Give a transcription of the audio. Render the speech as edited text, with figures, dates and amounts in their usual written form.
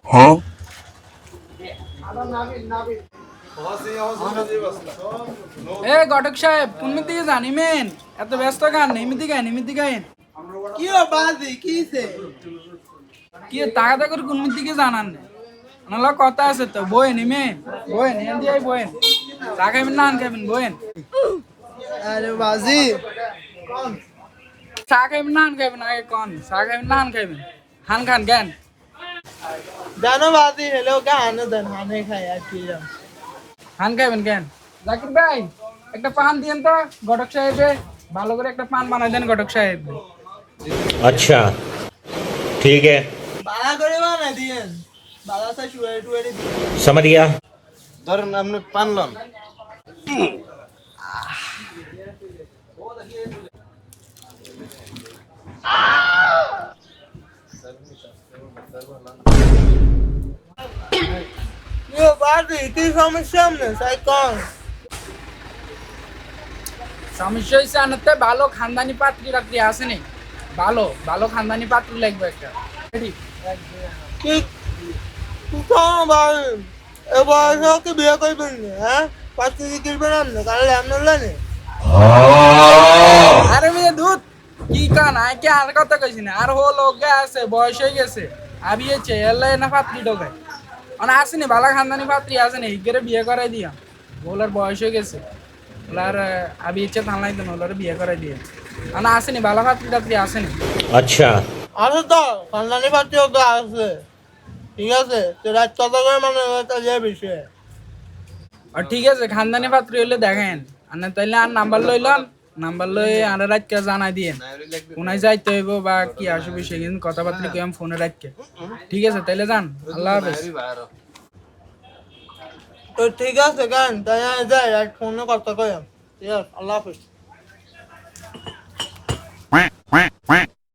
হ্যাঁ এ ঘটক সাহেব কোন দিকে যান ইমেন এত ব্যস্ত গান নিমিতি গাইন কি বাজি কিছে কি তাগাদা করে কোন দিকে জানান না কথা আছে তো বইন ইমেন বইন এন্দি আই বইন চা খাইবেন না আন খাইবেন বইন আরে বাজি চা খাইবেন না আন খাইবেন আগে কোন চা খাইবেন না আন খাইবেন হান খান জ্ঞান জানো বাজি হেলো গান দেন হানে খাই আর কি হান খাইবেন জ্ঞান জাকির ভাই একটা পান দিয়েন তো ঘটক সাহেবে ভালো করে একটা পান বানাই দেন ঘটক সাহেব अच्छा ठीक है বাড়া করে বানা দিয়েন বাড়া সা শুয়ে টুয়ে समझ गया ধরেন আপনি পানলন ইয়ো বাজি কি সমস্যা আমনে সাই কোন সমস্যা হয়েছে আনতে ভালো খানদানি পাত্রী রাত্রি আসেনি ভালো ভালো খানদানি পাত্রী লাগবে একটা রেডি কি কি কোন বাজি এ বয়সে কি বিয়ে করবেন হ্যাঁ পাঁচটি কিনবেন আমনে কাল আমনে লানে আরে মেয়ে দুধ কি কান আই কে আর কথা কইছি না আর হো লোক আছে বয়স হয়ে গেছে আবিয়েছে এলে না পাত্রী ঢোকে মানে আসেনি ভালো খানদানি পাত্রী আসেনি হিগেরে বিয়ে করাই দিয়া বলার বয়স হয়ে গেছে বলার আবিয়েছে থানলাই দেন ওলার বিয়ে করাই দিয়ে মানে আসেনি ভালো পাত্রী টাত্রী আসেনি अच्छा আছে তো খানদানি পার্টি তো আছে ঠিক আছে তো রাত কত করে মানে এটা যে বিষয় আর ঠিক আছে খানদানি পাত্রী হইলে দেখেন আর না তাইলে আর নাম্বার লইলাম নাম্বার লই আর রাতকে জানাই দিয়ে কোনায় যাইতে হইব বা কি আসবে সেদিন কথাবার্তা কি আমি ফোনে রাখকে ঠিক আছে তাইলে যান আল্লাহ হাফেজ তো ঠিক আছে গান তাই যাই আর ফোনে কথা কইম ঠিক আছে আল্লাহ হাফেজ